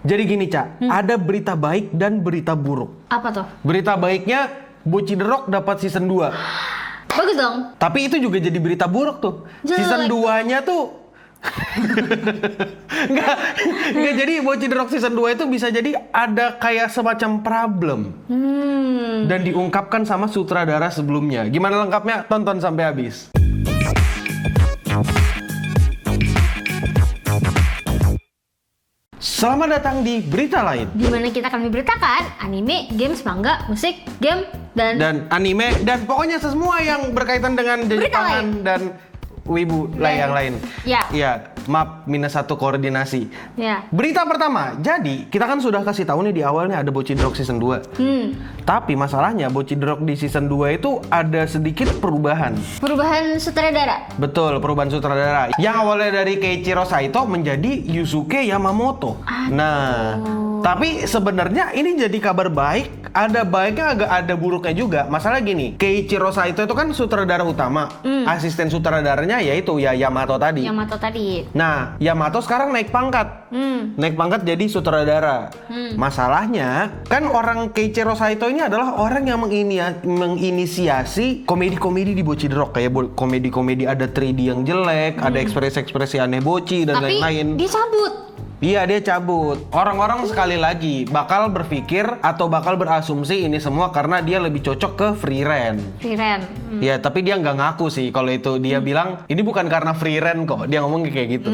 Jadi gini, Ca, ada berita baik dan berita buruk. Apa tuh? Berita baiknya, Bocci The Rock dapat season 2. Bagus dong. Tapi itu juga jadi berita buruk tuh. Jelek. Season 2-nya tuh Enggak, jadi Bocci The Rock season 2 itu bisa jadi ada kayak semacam problem. Dan diungkapkan sama sutradara sebelumnya. Gimana lengkapnya? Tonton sampai habis. Selamat datang di Berita Lain, Di mana kita akan memberitakan anime, games, manga, musik, game, dan anime dan pokoknya semua yang berkaitan dengan Jepangan dan wibu yang lain. Ya. Iya, maaf minus 1 koordinasi. Ya. Berita pertama, jadi kita kan sudah kasih tahu nih di awalnya ada Bocci The Rock season 2. Tapi masalahnya Bocci The Rock di season 2 itu ada sedikit perubahan. Perubahan sutradara. Betul, perubahan sutradara. Yang awalnya dari Keiichiro Saito menjadi Yusuke Yamamoto. Nah, tapi sebenarnya ini jadi kabar baik. Ada baiknya, agak ada buruknya juga. Masalah gini, Keiichiro Saito itu kan sutradara utama. Asisten sutradaranya yaitu ya Yamato tadi. Yamato tadi. Nah, Yamato sekarang naik pangkat. Naik pangkat jadi sutradara. Masalahnya, kan orang Keiichiro Saito ini adalah orang yang menginisiasi komedi-komedi di Bocci The Rock. Kayak komedi-komedi ada 3D yang jelek, ada ekspresi-ekspresi aneh Bocci dan Tapi lain-lain. dia cabut. Iya, dia cabut. Orang-orang sekali lagi bakal berpikir atau bakal berasumsi ini semua karena dia lebih cocok ke free rent. Friren. Ya, tapi dia nggak ngaku sih kalau itu. Dia bilang, ini bukan karena free rent kok. Dia ngomong kayak gitu.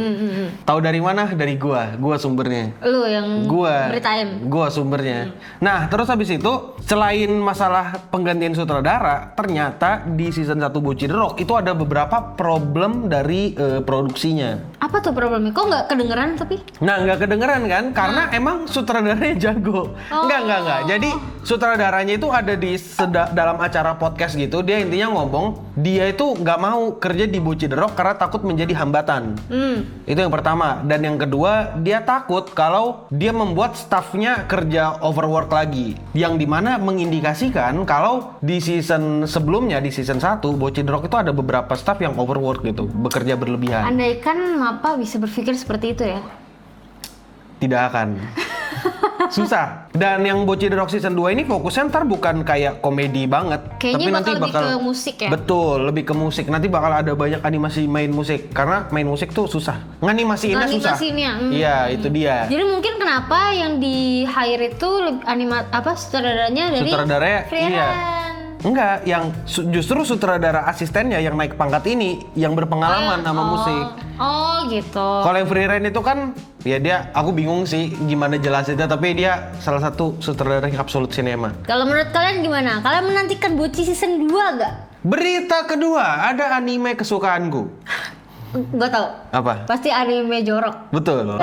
Tahu dari mana? Dari gua sumbernya. Lu yang beritain. Gua sumbernya. Nah, terus habis itu, selain masalah penggantian sutradara, ternyata di season 1 Bocci The Rock itu ada beberapa problem dari produksinya. Apa tuh problemnya? Kok nggak kedengeran tapi? Nah, nggak kedengeran kan? Karena emang sutradaranya jago. Enggak. Jadi sutradaranya itu ada di dalam acara podcast gitu. Dia intinya ngomong, dia itu nggak mau kerja di Bocci The Rock karena takut menjadi hambatan. Itu yang pertama. Dan yang kedua, dia takut kalau dia membuat staffnya kerja overwork lagi. Yang dimana mengindikasikan kalau di season sebelumnya, di season 1, Bocci The Rock itu ada beberapa staff yang overwork gitu. Bekerja berlebihan. Andaikan Mappa bisa berpikir seperti itu ya. Tidak akan. Susah. Dan yang Bocci The Rock season 2 ini fokusnya ntar bukan kayak komedi banget. Kayaknya tapi nanti lebih ke musik ya? Betul, lebih ke musik. Nanti bakal ada banyak animasi main musik. Karena main musik tuh susah. Nganimasiinnya susah. Iya, itu dia. Jadi mungkin kenapa yang di hire itu sutradaranya dari Sutradaranya, Friren. iya. Enggak, yang justru sutradara asistennya yang naik pangkat ini yang berpengalaman sama musik. Oh gitu. Kalau yang free rent itu kan, ya dia, aku bingung sih gimana jelasinnya, tapi dia salah satu sutradara yang Absolute Cinema. Kalau menurut kalian gimana? Kalian menantikan Bocci season 2 gak? Berita kedua, ada anime kesukaanku. Gak tau. Apa? Pasti anime jorok. Betul.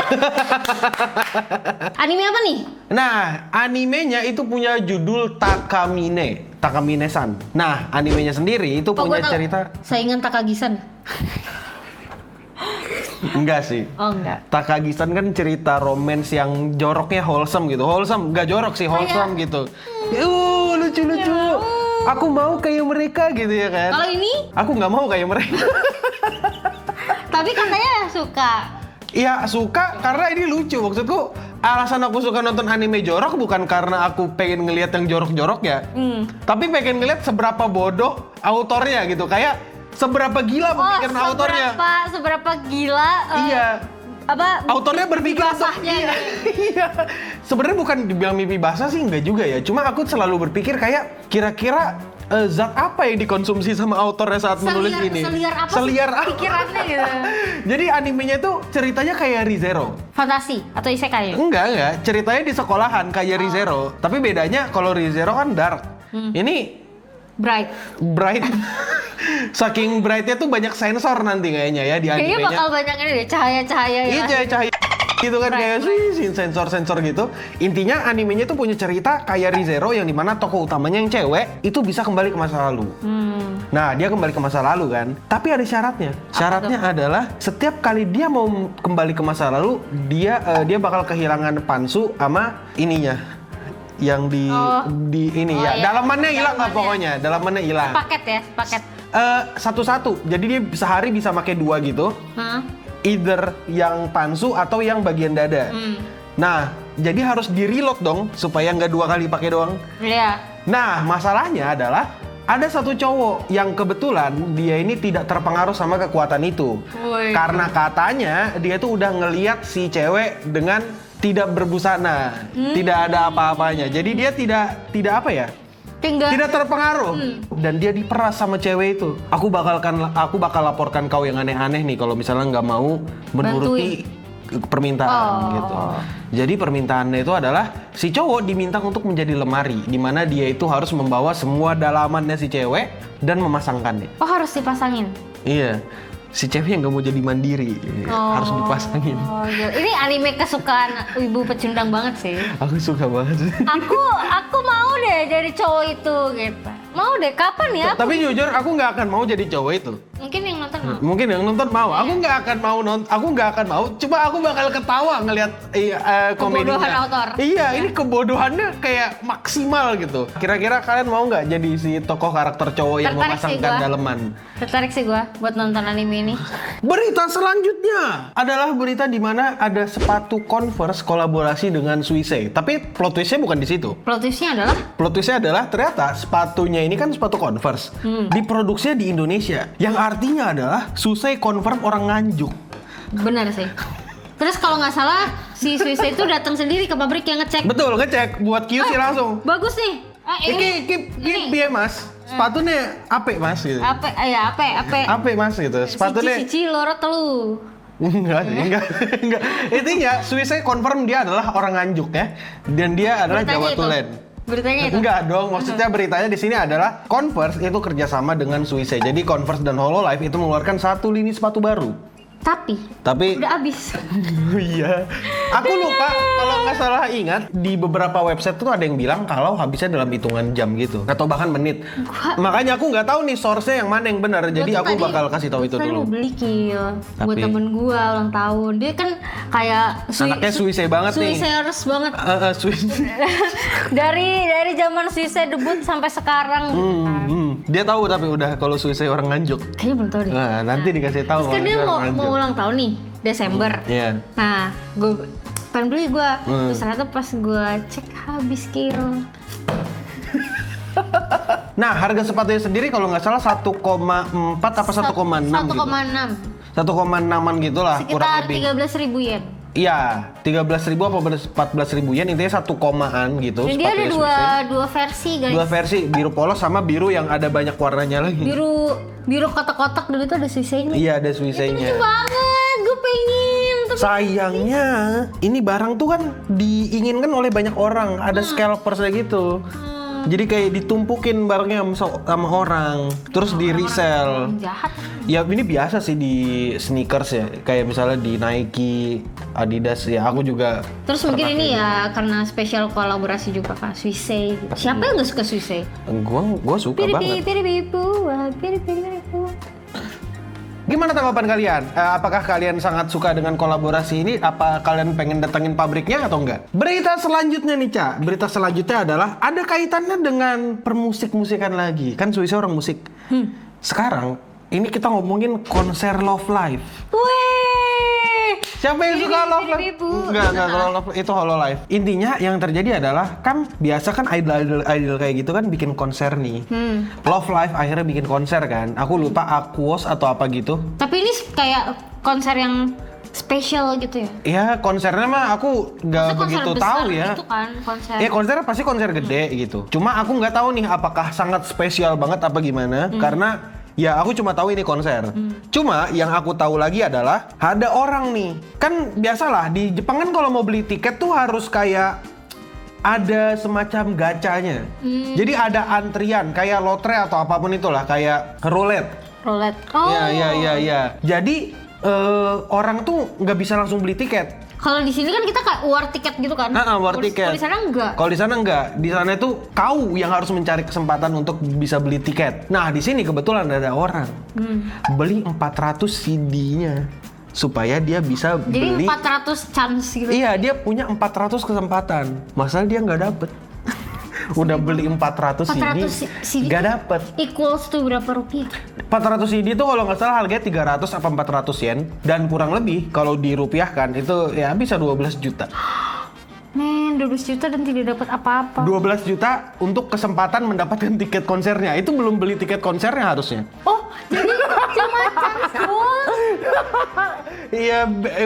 Anime apa nih? Nah, animenya itu punya judul Takamine-san. Nah, animenya sendiri itu punya gua tahu. cerita. Saingan Takagi-san. Enggak sih. Oh enggak. Takagi-san kan cerita romance yang joroknya wholesome gitu. Wholesome, nggak jorok sih, wholesome gitu. Lucu-lucu. Aku mau kayak mereka gitu ya kan. Kalau ini? Aku nggak mau kayak mereka. Tapi katanya suka. Iya, suka karena ini lucu. Maksudku, alasan aku suka nonton anime jorok bukan karena aku pengen ngelihat yang jorok-jorok ya. Tapi pengen ngelihat seberapa bodoh autornya gitu. Kayak seberapa gila pemikiran autornya. Seberapa gila. Iya. Autornya berpikir basahnya. Iya. Sebenarnya bukan dibilang mimpi basah sih, enggak juga ya. Cuma aku selalu berpikir kayak kira-kira zat apa yang dikonsumsi sama autornya saat menulis ini? Seliar apa pikirannya gitu. Jadi animenya tuh ceritanya kayak Re:Zero. Fantasi atau isekai? Enggak. Ceritanya di sekolahan kayak Re:Zero. Tapi bedanya kalau Re:Zero kan dark. Ini bright. Saking brightnya tuh banyak sensor nanti kayaknya ya di animenya. Kayaknya bakal banyak ini deh, cahaya-cahaya ya. Iya, cahaya gitu kan, kayak sensor-sensor gitu. Intinya animenya tuh punya cerita kayak Re:Zero yang dimana tokoh utamanya yang cewek itu bisa kembali ke masa lalu. Nah, dia kembali ke masa lalu kan. Tapi ada syaratnya. Syaratnya adalah setiap kali dia mau kembali ke masa lalu, dia bakal kehilangan Pansu sama ininya. Yang di ini ya. Iya. Dalamannya hilang lah pokoknya. Dalamannya hilang. Paket. Satu-satu. Jadi dia sehari bisa pakai 2 gitu. Either yang Pansu atau yang bagian dada. Nah, jadi harus di-reload dong supaya nggak 2 kali pakai doang. Iya. Nah, masalahnya adalah ada satu cowok yang kebetulan dia ini tidak terpengaruh sama kekuatan itu. Woi. Karena katanya dia tuh udah ngeliat si cewek dengan tidak berbusana, tidak ada apa-apanya. Jadi dia tidak apa ya? Tidak terpengaruh. Dan dia diperas sama cewek itu. Aku bakal laporkan kau yang aneh-aneh nih kalau misalnya nggak mau menuruti permintaan gitu. Jadi permintaannya itu adalah si cowok diminta untuk menjadi lemari di mana dia itu harus membawa semua dalamannya si cewek dan memasangkannya. Oh, harus dipasangin. Iya. Si cewek yang nggak mau jadi mandiri harus dipasangin. Oh, iya. Ini anime kesukaan ibu pecundang banget sih. Aku suka banget. Aku mau deh jadi cowok itu gitu. Mau deh, kapan ya? Tapi jujur aku nggak akan mau jadi cowok itu. Mungkin yang nonton mau. Mungkin yang nonton mau. Aku nggak akan mau nonton. Aku nggak akan mau. Cuma aku bakal ketawa ngelihat komedinya. Kebodohan autor. Iya, ini kebodohannya kayak maksimal gitu. Kira-kira kalian mau nggak jadi si tokoh karakter cowok yang Tertarik sih memasangkan gua. daleman? Tertarik sih gua buat nonton anime ini. Berita selanjutnya adalah berita di mana ada sepatu Converse kolaborasi dengan Suisei. Tapi plot twistnya bukan di situ. Plot twist-nya adalah Plot twistnya adalah ternyata sepatunya ini kan sepatu Converse. Diproduksinya di Indonesia. Yang artinya adalah Suisei confirm orang Nganjuk. benar sih. Terus kalau nggak salah si Swiss itu datang sendiri ke pabrik yang ngecek. Betul, ngecek buat QC langsung. Bagus nih. Iki piye Mas? Sepatunya apik Mas gitu. Apa? Apik Mas gitu. Sepatunya Cici loro telu. enggak sih, enggak. Intinya Suisei confirm dia adalah orang Nganjuk ya. Dan dia adalah Beritanya Jawa itu? Tulen. Beritanya itu. Enggak dong, maksudnya beritanya di sini adalah Converse itu kerjasama dengan Suisei. Jadi Converse dan Hololive itu mengeluarkan satu lini sepatu baru. Tapi udah habis. iya. Aku lupa kalau nggak salah ingat di beberapa website tuh ada yang bilang kalau habisnya dalam hitungan jam gitu atau bahkan menit. Makanya aku nggak tahu nih source-nya yang mana yang benar. Jadi aku bakal kasih tahu itu Tadi dulu. mau beli buat Tapi- temen gua ulang tahun. Dia kan kayak Anaknya Suisei banget nih. Suiseers banget. Swiss. dari zaman Suisei debut sampai sekarang. gitu kan. Dia tahu tapi udah kalau Suisei orang Nganjuk. Kayaknya belum tahu deh. Nah, nanti dikasih tahu. Terus kan dia kalau mau orang Nganjuk. ulang tahun nih, Desember. Iya. Nah, gue pengen beli gue. Terus ternyata pas gue cek habis kilo. Nah, harga sepatunya sendiri kalau nggak salah 1,4 apa 1,6 gitu. 1,6. 1,6an gitu lah kurang Sekitar lebih. 13.000 yen. Iya, 13.000 apa 14.000 yen, intinya 1 komaan gitu. Dan dia ada sepatunya dua versi guys. Dua versi, biru polos sama biru yang ada banyak warnanya lagi. Biru kotak-kotak dan itu ada Suisei-nya. Iya, ada Lucu Suisei-nya. banget, gue pengen. Tapi Sayangnya, ini barang tuh kan diinginkan oleh banyak orang. Ada scalpers kayak gitu. Jadi kayak ditumpukin barangnya sama orang, terus di resell. jahat. Ya ini biasa sih di sneakers ya, kayak misalnya di Nike, Adidas ya. Aku juga. Terus mungkin ini ya karena spesial kolaborasi juga kan Suisei. Siapa yang gak suka Suisei? Gua suka banget. Piri-piri-piri-piri-piri-piri. Gimana tanggapan kalian? Apakah kalian sangat suka dengan kolaborasi ini? Apa kalian pengen datengin pabriknya atau enggak? Berita selanjutnya nih, Ca. Berita selanjutnya adalah ada kaitannya dengan permusik-musikan lagi. Kan Suisa orang musik. Sekarang ini kita ngomongin konser Love Live. Wih. Siapa yang suka Love Live? Biri-biri-biri-bu. Enggak kalau Love Live itu Hololive. Intinya yang terjadi adalah kan biasa kan idol kayak gitu kan bikin konser nih. Love Live akhirnya bikin konser kan. Aku lupa Aquos atau apa gitu. Tapi ini kayak konser yang spesial gitu ya. Ya konsernya mah aku nggak Maksudnya begitu konser tahu besar ya. gitu kan konser. Ya konsernya pasti konser gede gitu. Cuma aku nggak tahu nih apakah sangat spesial banget apa gimana karena ya aku cuma tahu ini konser. Cuma yang aku tahu lagi adalah ada orang nih. Kan biasalah di Jepang kan kalau mau beli tiket tuh harus kayak ada semacam gacanya. Jadi ada antrian kayak lotre atau apapun itulah kayak roulette. Roulette. Oh. Iya. Jadi orang tuh nggak bisa langsung beli tiket. Kalau di sini kan kita kayak war tiket gitu kan? War tiket. Kalau di sana enggak. Kalau di sana enggak. Di sana itu kau yang harus mencari kesempatan untuk bisa beli tiket. Nah, di sini kebetulan ada orang beli 400 CD-nya supaya dia bisa beli. Jadi 400 chance gitu. Iya, dia punya 400 kesempatan. Masalah dia nggak dapet. Udah beli 400 CD, nggak dapet. Equals to berapa rupiah? 400 CD itu kalau nggak salah harganya 300 apa 400 yen dan kurang lebih kalau dirupiahkan itu ya bisa 12 juta. 12 juta dan tidak dapat apa-apa. 12 juta untuk kesempatan mendapatkan tiket konsernya. Itu belum beli tiket konsernya harusnya. Oh, jadi cuma chance doang. Iya,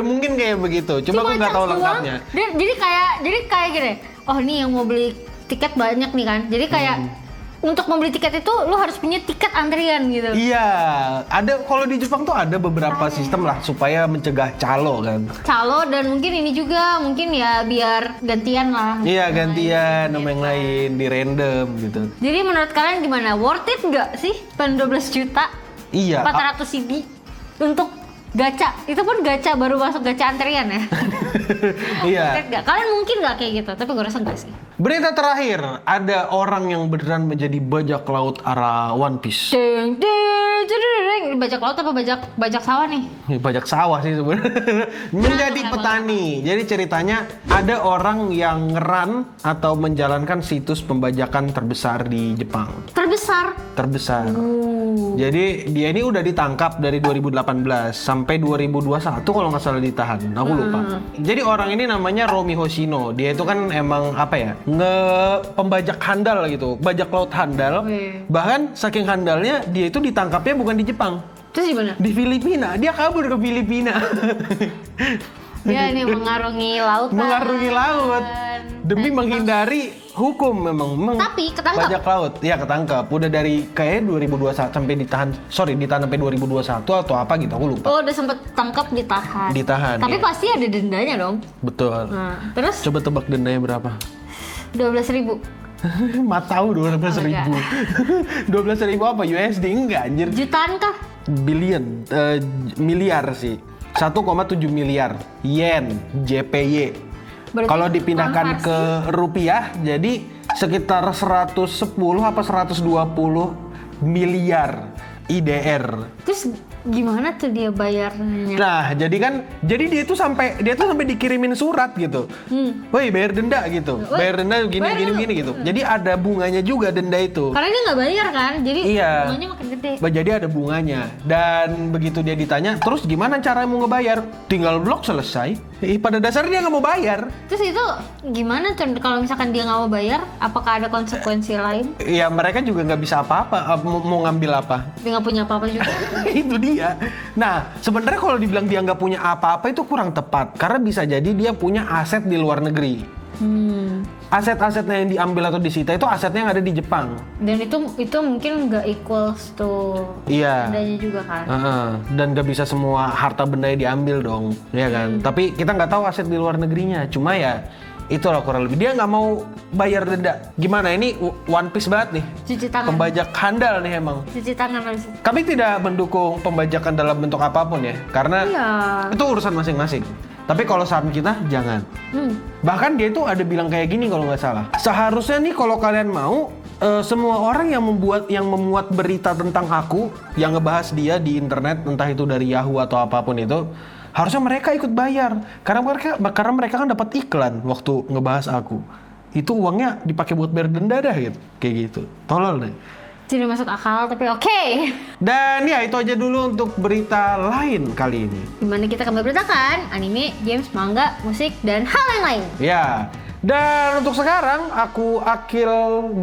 mungkin kayak begitu. Cuma aku nggak tahu chance doang. lengkapnya. Jadi kayak gini. Oh, nih yang mau beli tiket banyak nih kan. Jadi kayak untuk membeli tiket itu lu harus punya tiket antrian gitu. Iya, ada kalau di Jepang tuh ada beberapa sistem lah supaya mencegah calo kan. Calo dan mungkin ini juga mungkin ya biar gantian lah. Iya, gantian sama yang lain di random gitu. Jadi menurut kalian gimana? Worth it nggak sih spend 12 juta? Iya. 400 CD untuk gacha. Itu pun gacha baru masuk gacha antrian ya. Iya. Worth it nggak? Kalian mungkin nggak kayak gitu, tapi gue rasa nggak sih. Berita terakhir, ada orang yang beneran menjadi bajak laut arah One Piece. Ding ding ding. Bajak laut apa bajak sawah nih? Ini bajak sawah sih sebenarnya. Menjadi petani. Jadi ceritanya ada orang yang ngeran atau menjalankan situs pembajakan terbesar di Jepang. Terbesar. Jadi dia ini udah ditangkap dari 2018 sampai 2021 kalau nggak salah ditahan. Aku lupa. Jadi orang ini namanya Romi Hoshino. Dia itu kan emang apa ya? Pembajak handal gitu, bajak laut handal. Bahkan saking handalnya dia itu ditangkapnya bukan di Jepang. Terus gimana? Di Filipina, dia kabur ke Filipina. Dia ini mengarungi lautan. Mengarungi laut demi menghindari hukum memang. Tapi ketangkap. Bajak laut, ya ketangkap. Udah dari kayak 2021 sampai ditahan sampai 2021 atau apa gitu, aku lupa. Oh, udah sempet tangkap ditahan. Tapi iya. Pasti ada dendanya dong. Betul. Nah, terus Coba tebak dendanya berapa? 12.000. Tahu 12.000. 12.000 apa USD? Enggak anjir. Jutaan kah? Billion, miliar sih. 1,7 miliar yen, JPY. Berarti Kalau dipindahkan konversi? ke rupiah, jadi sekitar 110 apa 120 miliar IDR. Terus gimana tuh dia bayarnya? Nah, jadi dia tuh sampai dikirimin surat gitu. Woi, bayar denda gitu. Bayar denda gini gitu. Jadi ada bunganya juga denda itu. Karena dia nggak bayar kan, jadi Iya. bunganya makin gede. Jadi ada bunganya. Dan begitu dia ditanya, terus gimana cara mau ngebayar? Tinggal blok selesai. Pada dasarnya dia nggak mau bayar. Terus itu gimana tuh kalau misalkan dia nggak mau bayar? Apakah ada konsekuensi lain? Ya mereka juga nggak bisa apa-apa. Mau ngambil apa? Dia nggak punya apa-apa juga. Itu dia. Nah, sebenarnya kalau dibilang dia nggak punya apa-apa itu kurang tepat. Karena bisa jadi dia punya aset di luar negeri. Aset-asetnya yang diambil atau disita itu asetnya yang ada di Jepang. Dan itu mungkin nggak equals to Iya. adanya juga kan. Dan nggak bisa semua harta bendanya diambil dong, ya kan? Tapi kita nggak tahu aset di luar negerinya. Cuma ya itulah kurang lebih. Dia nggak mau bayar denda. Gimana ini One Piece banget nih. Cuci tangan. Pembajak handal nih emang. Cuci tangan habis itu. Kami tidak mendukung pembajakan dalam bentuk apapun ya, karena Iya. itu urusan masing-masing. Tapi kalau saran kita jangan. Bahkan dia itu ada bilang kayak gini kalau nggak salah. Seharusnya nih kalau kalian mau semua orang yang memuat berita tentang aku yang ngebahas dia di internet, entah itu dari Yahoo atau apapun itu, harusnya mereka ikut bayar. Karena mereka kan dapat iklan waktu ngebahas aku. Itu uangnya dipakai buat bayar denda dah gitu. Kayak gitu. Tolol deh. Tidak masuk akal, tapi oke. Dan ya itu aja dulu untuk berita lain kali ini. Dimana kita akan memberitakan anime, games, manga, musik, dan hal yang lain. Ya, dan untuk sekarang aku Akil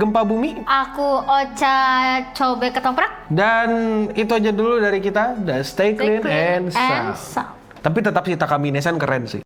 Gempa Bumi. Aku Ocha Cobek Ketoprak. Dan itu aja dulu dari kita. Dan stay clean and sound. Tapi tetap Sita Kaminesan keren sih.